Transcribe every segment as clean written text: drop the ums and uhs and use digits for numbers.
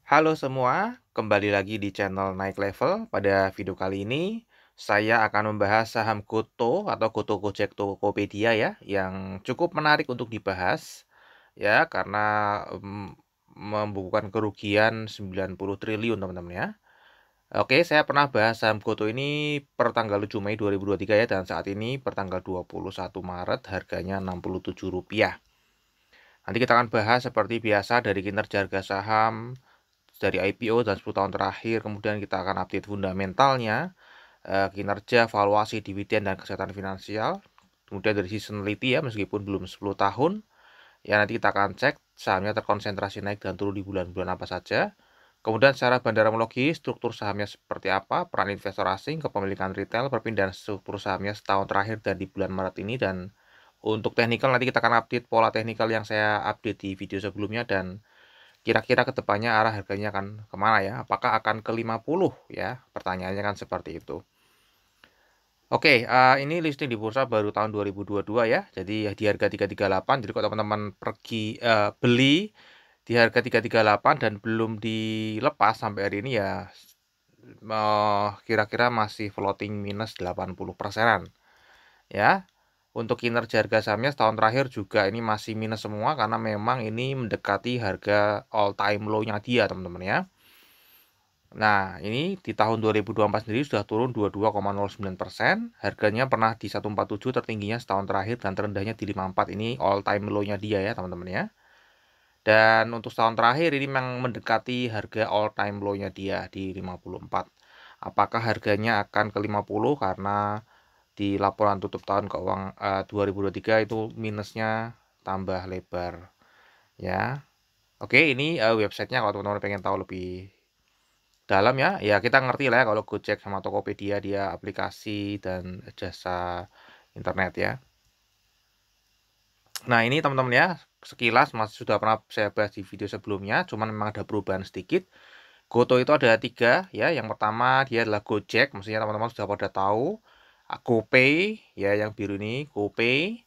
Halo semua, kembali lagi di channel Naik Level. Pada video kali ini, saya akan membahas saham Goto atau Goto Gojek Tokopedia ya, yang cukup menarik untuk dibahas ya, karena membukukan kerugian 90 triliun teman-teman ya. Oke, saya pernah bahas saham Goto ini per tanggal 7 Mei 2023 ya, dan saat ini per tanggal 21 Maret harganya Rp67. Nanti kita akan bahas seperti biasa dari kinerja harga saham, dari IPO dan 10 tahun terakhir, kemudian kita akan update fundamentalnya, kinerja, valuasi, dividen, dan kesehatan finansial. Kemudian dari seasonality ya, meskipun belum 10 tahun, ya nanti kita akan cek sahamnya terkonsentrasi naik dan turun di bulan-bulan apa saja. Kemudian secara bandaramologi, struktur sahamnya seperti apa, peran investor asing, kepemilikan retail, perpindahan struktur sahamnya setahun terakhir dan di bulan Maret ini, dan untuk teknikal nanti kita akan update pola teknikal yang saya update di video sebelumnya, dan kira-kira kedepannya arah harganya akan kemana ya? Apakah akan ke 50 ya? Pertanyaannya kan seperti itu. Oke, ini listing di bursa baru tahun 2022 ya. Jadi di harga 338. Jadi kalau teman-teman pergi beli di harga 338 dan belum dilepas sampai hari ini ya, kira-kira masih floating minus 80%-an ya. Untuk kinerja harga sahamnya setahun terakhir juga ini masih minus semua karena memang ini mendekati harga all time low-nya dia, teman-teman ya. Nah, ini di tahun 2024 sendiri sudah turun 22,09%. Harganya pernah di 147 tertingginya setahun terakhir dan terendahnya di 54. Ini all time low-nya dia ya, teman-teman ya. Dan untuk setahun terakhir ini memang mendekati harga all time low-nya dia di 54. Apakah harganya akan ke 50 karena di laporan tutup tahun keuangan 2023 itu minusnya tambah lebar ya. Oke, ini websitenya kalau teman-teman pengen tahu lebih dalam ya, ya kita ngerti lah ya kalau Gojek sama Tokopedia dia aplikasi dan jasa internet ya. Nah ini teman-teman ya, sekilas masih sudah pernah saya bahas di video sebelumnya, cuman memang ada perubahan sedikit. Goto itu ada 3 ya, yang pertama dia adalah Gojek, maksudnya teman-teman sudah pada tahu. GoPay ya, yang biru ini GoPay.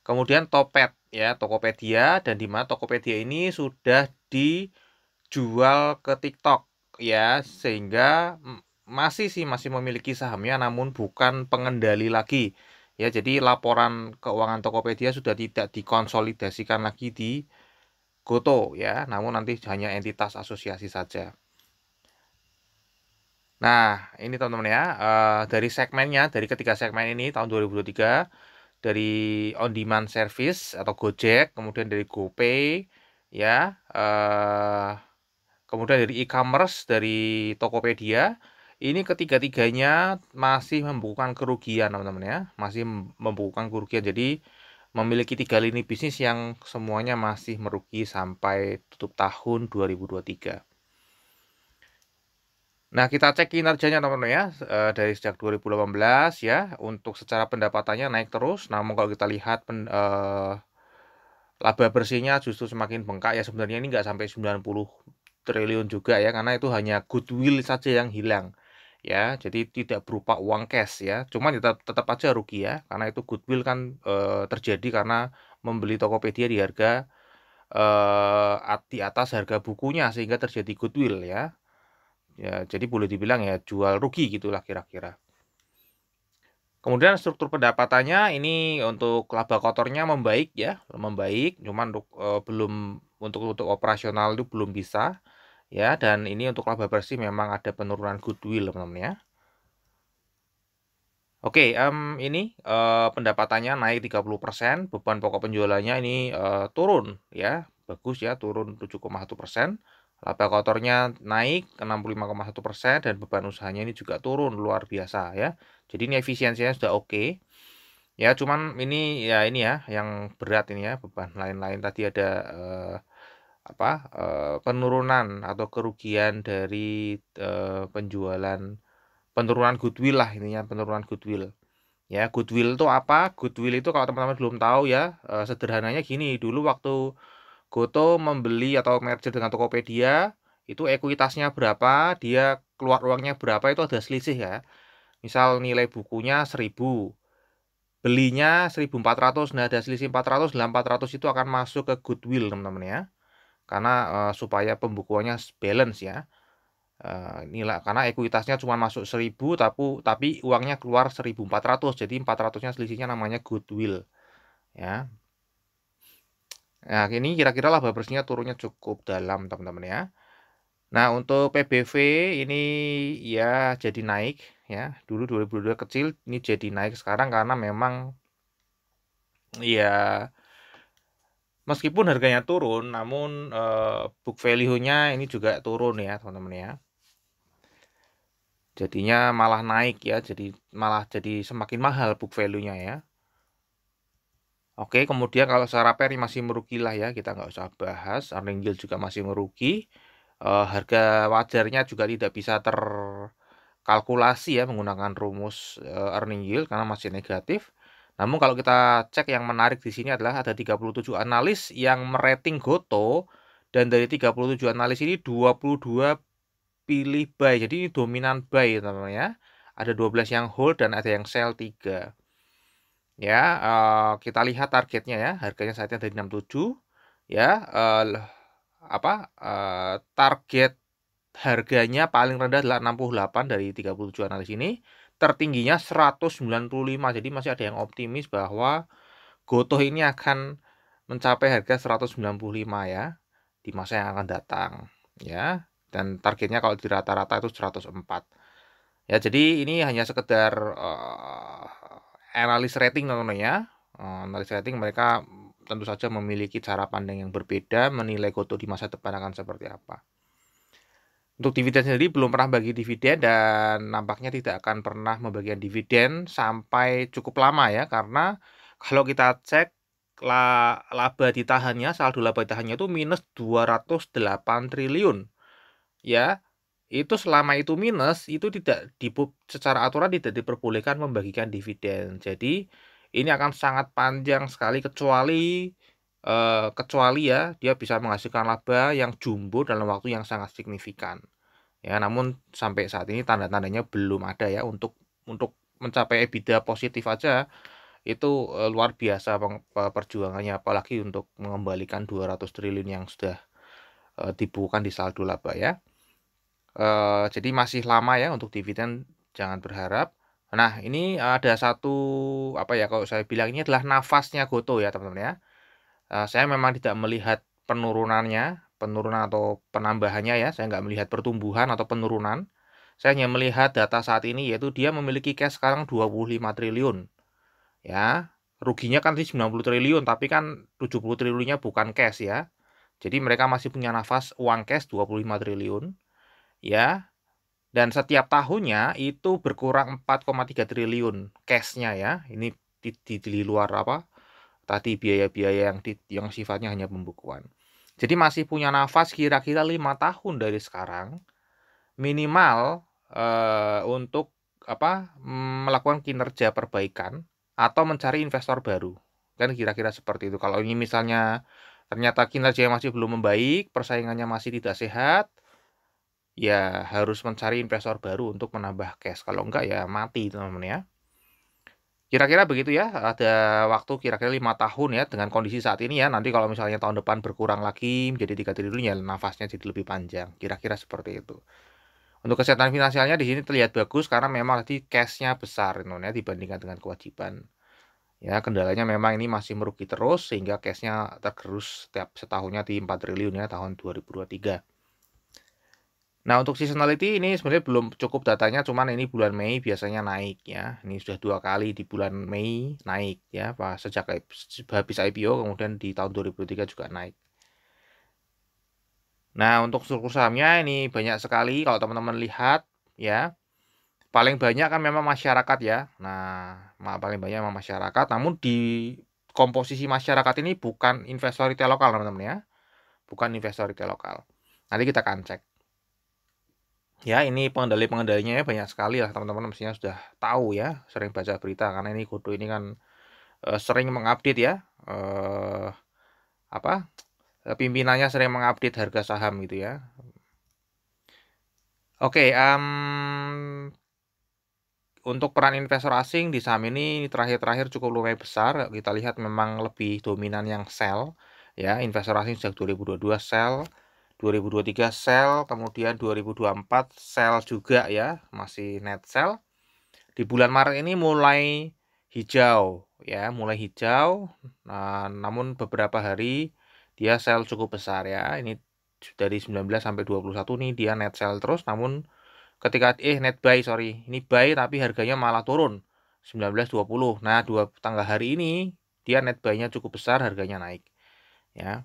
Kemudian Topet ya, Tokopedia, dan di mana Tokopedia ini sudah dijual ke TikTok ya, sehingga masih memiliki sahamnya namun bukan pengendali lagi ya. Jadi laporan keuangan Tokopedia sudah tidak dikonsolidasikan lagi di Goto ya, namun nanti hanya entitas asosiasi saja. Nah, ini teman-teman ya, dari segmennya, dari ketiga segmen ini tahun 2023, dari on demand service atau Gojek, kemudian dari GoPay ya, kemudian dari e-commerce, dari Tokopedia, ini ketiga-tiganya masih membukukan kerugian teman-teman ya, masih membukukan kerugian. Jadi memiliki 3 lini bisnis yang semuanya masih merugi sampai tutup tahun 2023. Nah, kita cek kinerjanya teman-teman ya, dari sejak 2018 ya, untuk secara pendapatannya naik terus, namun kalau kita lihat laba bersihnya justru semakin bengkak ya. Sebenarnya ini nggak sampai 90 triliun juga ya, karena itu hanya goodwill saja yang hilang ya, jadi tidak berupa uang cash ya, cuman tetap aja rugi ya, karena itu goodwill kan terjadi karena membeli Tokopedia di harga di atas harga bukunya sehingga terjadi goodwill ya. Ya, jadi boleh dibilang ya jual rugi gitulah kira-kira. Kemudian struktur pendapatannya ini untuk laba kotornya membaik ya, membaik, cuman untuk belum untuk operasional itu belum bisa ya, dan ini untuk laba bersih memang ada penurunan goodwill teman-teman ya. Oke, ini pendapatannya naik 30%, beban pokok penjualannya ini turun ya, bagus ya, turun 7,1%. Laba kotornya naik ke 65,1% dan beban usahanya ini juga turun luar biasa ya. Jadi ini efisiensinya sudah oke. Ya, cuman ini ya yang berat ini ya, beban lain-lain tadi ada penurunan atau kerugian dari penjualan, penurunan goodwill lah intinya, penurunan goodwill. Ya, goodwill itu apa? Goodwill itu kalau teman-teman belum tahu ya, sederhananya gini, dulu waktu Goto membeli atau merger dengan Tokopedia, itu ekuitasnya berapa, dia keluar uangnya berapa, itu ada selisih ya. Misal nilai bukunya 1.000, belinya 1.400, nah ada selisih 400, nah 400 itu akan masuk ke goodwill teman-teman ya. karena supaya pembukuannya balance ya. Nilai karena ekuitasnya cuma masuk 1000 tapi uangnya keluar 1400, jadi 400-nya selisihnya namanya goodwill ya. Nah, ini kira-kira laba bersihnya turunnya cukup dalam teman-teman ya. Nah, untuk PBV ini ya jadi naik ya. Dulu 2022 kecil, ini jadi naik sekarang karena memang ya meskipun harganya turun, namun book value-nya ini juga turun ya teman-teman ya. Jadinya malah naik ya, malah jadi semakin mahal book value-nya ya. Oke, kemudian kalau secara peri masih merugi lah ya, kita nggak usah bahas. Earning yield juga masih merugi. Harga wajarnya juga tidak bisa terkalkulasi ya menggunakan rumus earning yield karena masih negatif. Namun kalau kita cek, yang menarik di sini adalah ada 37 analis yang merating Gotoh, dan dari 37 analis ini 22 pilih buy. Jadi ini dominan buy teman-teman ya. Ada 12 yang hold dan ada yang sell 3. Ya, kita lihat targetnya ya, harganya saatnya dari 67 ya, target harganya paling rendah adalah 68 dari 37 analis ini, tertingginya 195. Jadi masih ada yang optimis bahwa Gotoh ini akan mencapai harga 195 ya di masa yang akan datang ya, dan targetnya kalau di rata-rata itu 104. Ya, jadi ini hanya sekedar analis rating teman-teman ya. Analis rating mereka tentu saja memiliki cara pandang yang berbeda menilai Gotoh di masa depan akan seperti apa. Untuk dividen sendiri belum pernah bagi dividen dan nampaknya tidak akan pernah membagikan dividen sampai cukup lama ya, karena kalau kita cek laba ditahannya, saldo laba ditahannya itu minus 208 triliun ya. Itu selama itu minus, itu tidak secara aturan tidak diperbolehkan membagikan dividen. Jadi ini akan sangat panjang sekali, kecuali ya dia bisa menghasilkan laba yang jumbo dalam waktu yang sangat signifikan. Ya, namun sampai saat ini tanda-tandanya belum ada ya. Untuk mencapai EBITDA positif aja itu luar biasa perjuangannya, apalagi untuk mengembalikan 200 triliun yang sudah dibukukan di saldo laba ya. Jadi masih lama ya untuk dividen, jangan berharap. Nah, ini ada satu kalau saya bilang ini adalah nafasnya Gotoh ya teman-teman ya. Saya memang tidak melihat penurunan atau penambahannya ya. Saya nggak melihat pertumbuhan atau penurunan. Saya hanya melihat data saat ini, yaitu dia memiliki cash sekarang 25 triliun. Ya, ruginya kan di 90 triliun, tapi kan 70 triliunnya bukan cash ya. Jadi mereka masih punya nafas uang cash 25 triliun. Ya, dan setiap tahunnya itu berkurang 4,3 triliun cashnya ya. Ini di luar tadi biaya-biaya yang sifatnya hanya pembukuan. Jadi masih punya nafas kira-kira 5 tahun dari sekarang minimal untuk melakukan kinerja perbaikan atau mencari investor baru. Kan kira-kira seperti itu. Kalau ini misalnya ternyata kinerjanya masih belum membaik, persaingannya masih tidak sehat, ya harus mencari investor baru untuk menambah cash. Kalau enggak ya mati teman-teman ya. Kira-kira begitu ya, ada waktu kira-kira 5 tahun ya dengan kondisi saat ini ya. Nanti kalau misalnya tahun depan berkurang lagi menjadi 3 triliun ya nafasnya jadi lebih panjang. Kira-kira seperti itu. Untuk kesehatan finansialnya di sini terlihat bagus karena memang tadi cash-nya besar ya, dibandingkan dengan kewajiban. Ya, kendalanya memang ini masih merugi terus sehingga cash-nya tergerus setiap setahunnya di 4 triliun ya tahun 2023. Nah, untuk seasonality ini sebenarnya belum cukup datanya, cuman ini bulan Mei biasanya naik ya. Ini sudah 2 kali di bulan Mei naik ya, sejak habis IPO, kemudian di tahun 2023 juga naik. Nah, untuk struktur sahamnya ini banyak sekali kalau teman-teman lihat ya. Paling banyak kan memang masyarakat ya. Nah, paling banyak memang masyarakat, namun di komposisi masyarakat ini bukan investor retail lokal teman-teman ya. Bukan investor retail lokal. Nanti kita akan cek. Ya, ini pengendali-pengendalinya ya banyak sekali lah teman-teman, mestinya sudah tahu ya, sering baca berita karena ini Gotoh ini kan sering mengupdate ya, pimpinannya sering mengupdate harga saham gitu ya. Oke, untuk peran investor asing di saham ini terakhir-terakhir cukup lumayan besar. Kita lihat memang lebih dominan yang sell Ya, investor asing sejak 2022 sell, 2023 sell, kemudian 2024 sell juga ya, masih net sell. Di bulan Maret ini mulai hijau ya, mulai hijau. Nah, namun beberapa hari dia sell cukup besar ya. Ini dari 19 sampai 21 nih dia net sell terus, namun ketika net buy, sorry. Ini buy tapi harganya malah turun 19-20. Nah, dua tanggal hari ini dia net buy-nya cukup besar, harganya naik ya.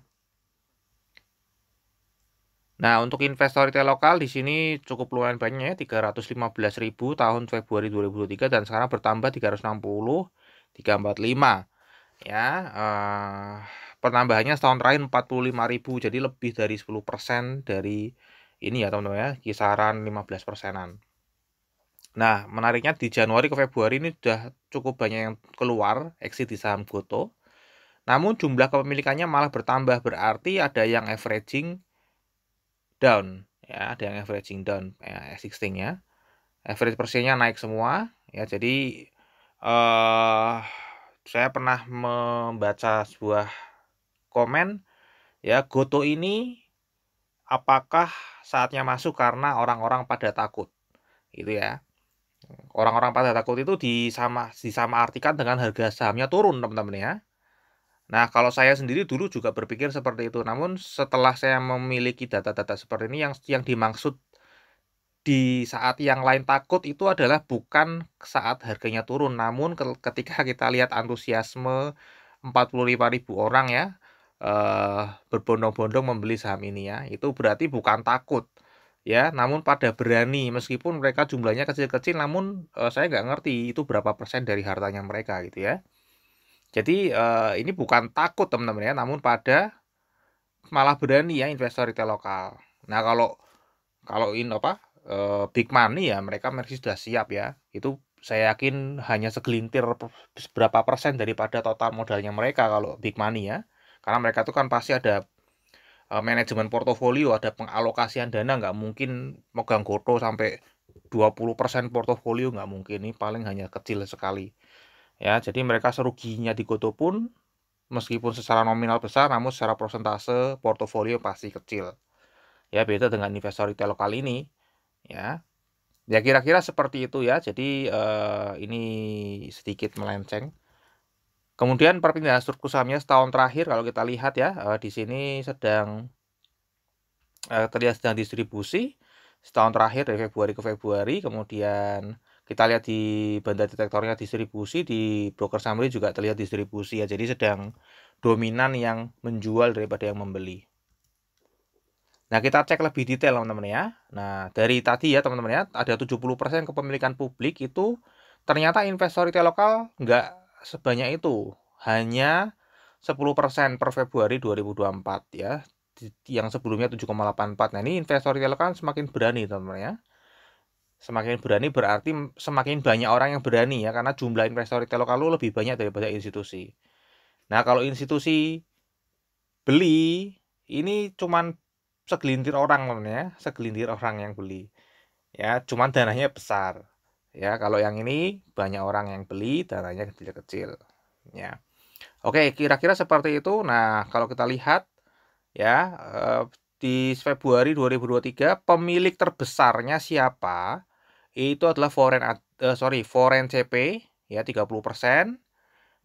Nah, untuk investor retail lokal di sini cukup lumayan banyak ya, 315.000 tahun Februari 2023 dan sekarang bertambah 360, 345 ya. Penambahannya setahun terakhir 45.000, jadi lebih dari 10% dari ini ya teman-teman ya, kisaran 15%-an. Nah, menariknya di Januari ke Februari ini sudah cukup banyak yang keluar exit di saham Goto. Namun jumlah kepemilikannya malah bertambah, berarti ada yang averaging down ya, ada yang averaging down ya, existing-nya. Average persennya naik semua ya. Jadi saya pernah membaca sebuah komen ya, Goto ini apakah saatnya masuk karena orang-orang pada takut gitu ya. Orang-orang pada takut itu disama artikan dengan harga sahamnya turun teman-teman ya. Nah, kalau saya sendiri dulu juga berpikir seperti itu. Namun setelah saya memiliki data-data seperti ini, yang dimaksud di saat yang lain takut itu adalah bukan saat harganya turun, namun ketika kita lihat antusiasme 45.000 orang ya, berbondong-bondong membeli saham ini ya, itu berarti bukan takut ya, namun pada berani meskipun mereka jumlahnya kecil-kecil, namun saya nggak ngerti itu berapa persen dari hartanya mereka gitu ya. Jadi ini bukan takut teman-teman ya, namun pada malah berani ya investor retail lokal. Nah, kalau big money ya mereka sudah siap ya. Itu saya yakin hanya segelintir berapa persen daripada total modalnya mereka kalau big money ya. Karena mereka itu kan pasti ada manajemen portofolio, ada pengalokasian dana, nggak mungkin megang Goto sampai 20% portofolio, nggak mungkin. Ini paling hanya kecil sekali. Ya, jadi mereka seruginya di Goto pun meskipun secara nominal besar, namun secara persentase portofolio pasti kecil. Ya, beda dengan investor retail lokal ini. Ya, ya kira-kira seperti itu ya. Jadi ini sedikit melenceng. Kemudian perpindahan struktur sahamnya setahun terakhir kalau kita lihat ya, di sini terlihat sedang distribusi setahun terakhir dari Februari ke Februari. Kemudian kita lihat di banda detektornya distribusi, di broker saham juga terlihat distribusi ya. Jadi sedang dominan yang menjual daripada yang membeli. Nah, kita cek lebih detail teman-teman ya. Nah, dari tadi ya teman-teman ya, ada 70% kepemilikan publik itu ternyata investor retail lokal nggak sebanyak itu. Hanya 10% per Februari 2024 ya. Yang sebelumnya 7,84. Nah, ini investor retail lokal semakin berani teman-teman ya. Semakin berani berarti semakin banyak orang yang berani ya, karena jumlah investor retail lokal lebih banyak daripada institusi. Nah, kalau institusi beli, ini cuman segelintir orang ya, segelintir orang yang beli. Ya, cuman dananya besar. Ya, kalau yang ini banyak orang yang beli, dananya kecil-kecil. Ya. Oke, kira-kira seperti itu. Nah, kalau kita lihat ya, di Februari 2023 pemilik terbesarnya siapa? Itu adalah foreign CP ya 30%.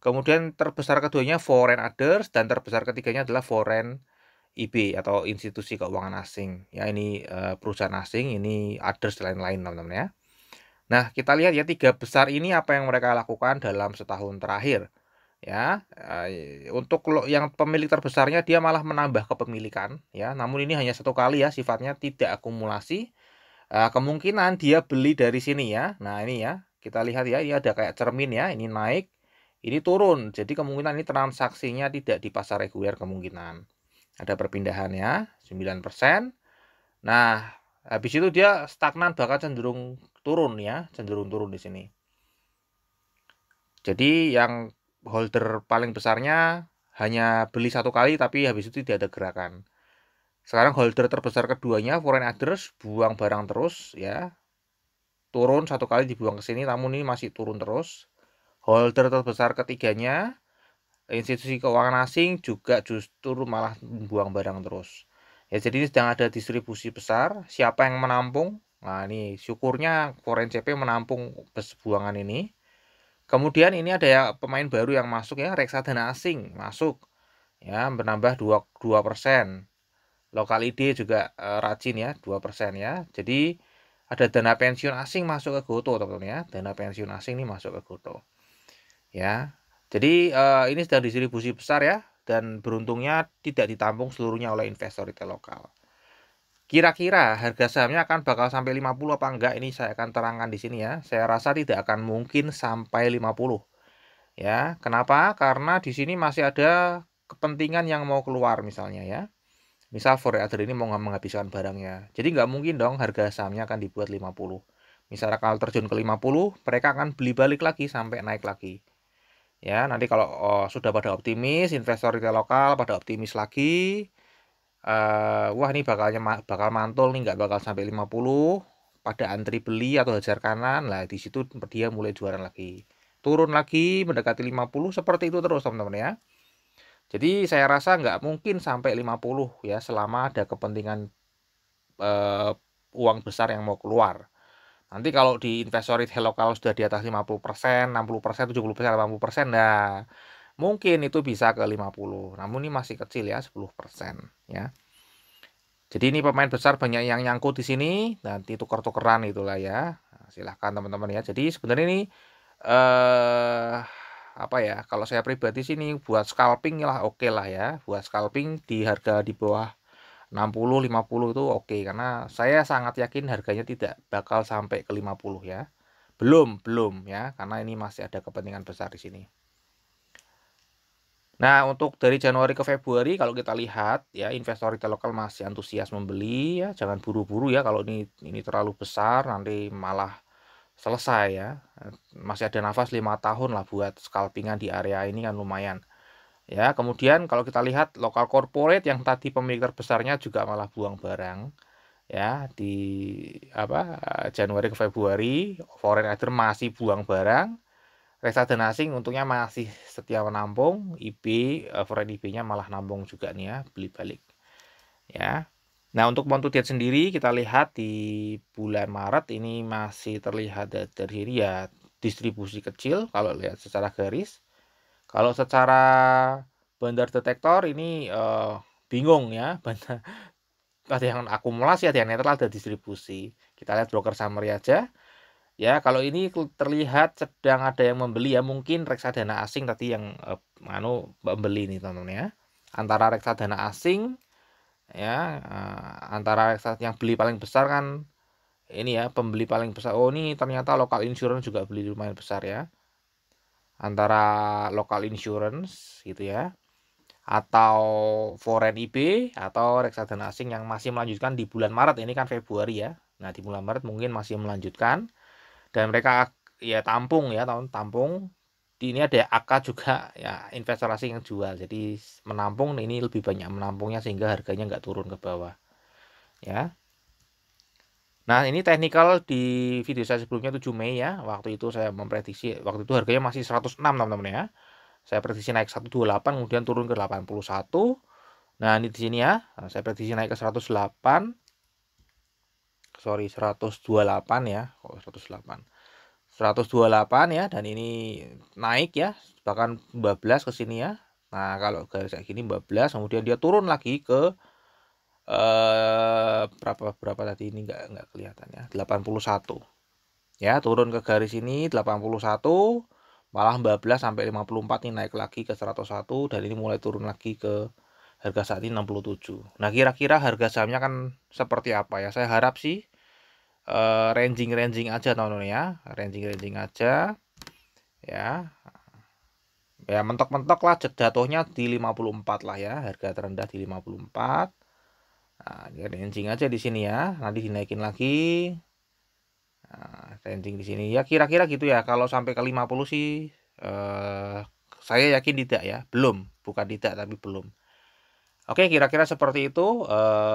Kemudian terbesar keduanya foreign others dan terbesar ketiganya adalah foreign IB atau institusi keuangan asing. Ya, ini perusahaan asing, ini others lain-lain teman-teman ya. Nah, kita lihat ya tiga besar ini apa yang mereka lakukan dalam setahun terakhir. Ya, untuk yang pemilik terbesarnya dia malah menambah kepemilikan ya. Namun ini hanya satu kali ya, sifatnya tidak akumulasi. Kemungkinan dia beli dari sini ya. Nah, ini ya, kita lihat ya, ini ada kayak cermin ya, ini naik, ini turun. Jadi kemungkinan ini transaksinya tidak di pasar reguler kemungkinan. Ada perpindahannya 9%. Nah, habis itu dia stagnan, bahkan cenderung turun ya, cenderung turun di sini. Jadi yang holder paling besarnya hanya beli satu kali tapi habis itu tidak ada gerakan. Sekarang holder terbesar keduanya foreign others buang barang terus ya. Turun satu kali dibuang ke sini namun ini masih turun terus. Holder terbesar ketiganya institusi keuangan asing juga justru malah buang barang terus. Ya, jadi ini sedang ada distribusi besar, siapa yang menampung? Nah, ini syukurnya Foreign CP menampung buangan ini. Kemudian ini ada ya pemain baru yang masuk ya, reksadana asing masuk. Ya, menambah 2%. Lokal ID juga rajin ya, 2% ya. Jadi ada dana pensiun asing masuk ke GoTo, teman-teman ya. Dana pensiun asing ini masuk ke GoTo. Ya. Jadi ini sedang distribusi besar ya, dan beruntungnya tidak ditampung seluruhnya oleh investor retail lokal. Kira-kira harga sahamnya akan bakal sampai 50 apa enggak? Ini saya akan terangkan di sini ya. Saya rasa tidak akan mungkin sampai 50. Ya, kenapa? Karena di sini masih ada kepentingan yang mau keluar misalnya ya. Misal foreigner ini mau menghabiskan barangnya. Jadi nggak mungkin dong harga sahamnya akan dibuat 50. Misalnya kalau terjun ke 50, mereka akan beli balik lagi sampai naik lagi. Ya, nanti kalau sudah pada optimis, investor retail lokal pada optimis lagi, wah ini bakal mantul nih, nggak bakal sampai 50, pada antri beli atau hajar kanan, lah di situ dia mulai jualan lagi. Turun lagi mendekati 50, seperti itu terus teman-teman ya. Jadi saya rasa nggak mungkin sampai 50 ya, selama ada kepentingan uang besar yang mau keluar. Nanti kalau di investor retail lokal sudah di atas 50%, 60%, 70%, 80%, nah mungkin itu bisa ke 50. Namun ini masih kecil ya, 10% ya. Jadi ini pemain besar banyak yang nyangkut di sini, nanti tuker-tukeran itulah ya. Nah, silahkan teman-teman ya. Jadi sebenarnya ini apa ya? Kalau saya pribadi sini buat scalping lah oke lah ya. Buat scalping di harga di bawah 60, 50 itu oke, karena saya sangat yakin harganya tidak bakal sampai ke 50 ya. Belum ya, karena ini masih ada kepentingan besar di sini. Nah, untuk dari Januari ke Februari kalau kita lihat ya, investor retail lokal masih antusias membeli ya, jangan buru-buru ya kalau ini terlalu besar nanti malah selesai ya. Masih ada nafas 5 tahun lah buat scalpingan di area ini kan lumayan. Ya, kemudian kalau kita lihat lokal corporate yang tadi pemilik terbesarnya juga malah buang barang ya di Januari ke Februari, foreign trader masih buang barang. Reksadana asing untungnya masih setia menampung, foreign IB-nya malah nampung juga nih ya, beli balik. Ya. Nah, untuk month to date sendiri kita lihat di bulan Maret ini masih terlihat dari sini ya distribusi kecil kalau lihat secara garis. Kalau secara bandar detektor ini bingung ya, ada yang akumulasi, ada yang netral, ada distribusi. Kita lihat broker summary aja. Ya, kalau ini terlihat sedang ada yang membeli ya, mungkin reksadana asing tadi yang membeli nih teman-teman ya. Antara reksadana asing ya, antara reksadana yang beli paling besar kan ini ya, pembeli paling besar. Oh, ini ternyata local insurance juga beli lumayan besar ya. Antara local insurance gitu ya, atau foreign IB atau reksadana asing yang masih melanjutkan di bulan Maret, ini kan Februari ya. Nah, di bulan Maret mungkin masih melanjutkan. Dan mereka ya tampung ya, tampung. Di ini ada AK juga ya, investor asing yang jual. Jadi menampung ini lebih banyak menampungnya sehingga harganya nggak turun ke bawah. Ya. Nah, ini technical di video saya sebelumnya 7 Mei ya. Waktu itu saya memprediksi, waktu itu harganya masih 106 teman-teman ya. Saya prediksi naik 128 kemudian turun ke 81. Nah, ini di sini ya. Nah, saya prediksi naik ke 108. Sorry, 128 ya. Kok 108? 128 ya, dan ini naik ya, bahkan 12 ke sini ya. Nah, kalau garis kayak gini 12, kemudian dia turun lagi ke berapa tadi ini nggak kelihatan ya, 81. Ya, turun ke garis ini 81, malah 12 sampai 54 ini naik lagi ke 101, dan ini mulai turun lagi ke harga saat ini 67. Nah, kira-kira harga sahamnya kan seperti apa ya? Saya harap sih ranging aja teman-teman ya, ranging aja ya. Ya mentok-mentok lah jatuhnya di 54 lah ya, harga terendah di 54. Nah, ranging aja di sini ya, nanti dinaikin lagi. Nah, ranging di sini ya kira-kira gitu ya. Kalau sampai ke 50 sih saya yakin tidak ya, bukan tidak tapi belum. Oke, kira-kira seperti itu.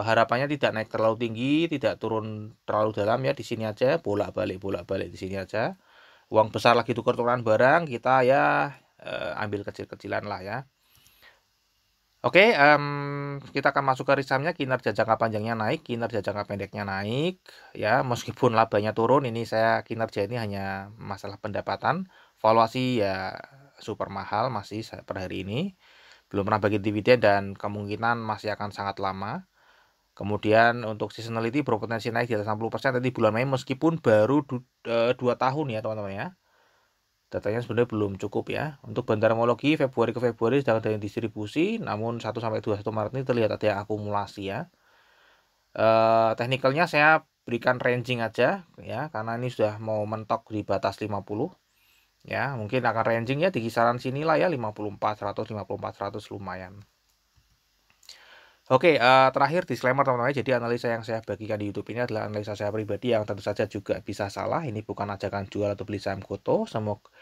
Harapannya tidak naik terlalu tinggi, tidak turun terlalu dalam ya, di sini aja, bolak-balik di sini aja. Uang besar lagi tuker-tukeran barang, kita ya ambil kecil-kecilan lah ya. Oke, kita akan masuk ke risk-nya, kinerja jangka panjangnya naik, kinerja jangka pendeknya naik, ya. Meskipun labanya turun, ini kinerja ini hanya masalah pendapatan, valuasi ya super mahal masih per hari ini, belum pernah bagi dividen dan kemungkinan masih akan sangat lama. Kemudian untuk seasonality berpotensi naik di atas 60% tadi bulan Mei meskipun baru 2 tahun ya teman-teman ya. Datanya sebenarnya belum cukup ya. Untuk bandarmologi Februari ke Februari sedang ada yang distribusi, namun 1 sampai 21 Maret ini terlihat ada yang akumulasi ya. Teknikalnya saya berikan ranging aja ya, karena ini sudah mau mentok di batas 50 ya. Mungkin akan ranging ya di kisaran sinilah ya 54 100 54 100 lumayan. Oke, terakhir disclaimer teman-teman. Jadi analisa yang saya bagikan di YouTube ini adalah analisa saya pribadi yang tentu saja juga bisa salah. Ini bukan ajakan jual atau beli saham GoTo. Semoga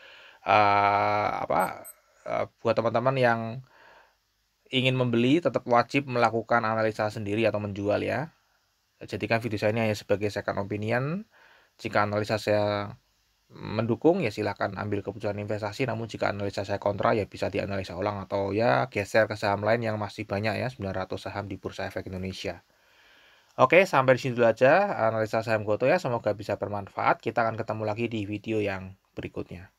buat teman-teman yang ingin membeli tetap wajib melakukan analisa sendiri atau menjual ya. Jadikan video saya ini hanya sebagai second opinion. Jika analisa saya mendukung ya silahkan ambil keputusan investasi, namun jika analisa saya kontra ya bisa dianalisa ulang atau ya geser ke saham lain yang masih banyak ya, 900 saham di Bursa Efek Indonesia. Oke, sampai di sini dulu aja analisa saham GoTo ya, semoga bisa bermanfaat. Kita akan ketemu lagi di video yang berikutnya.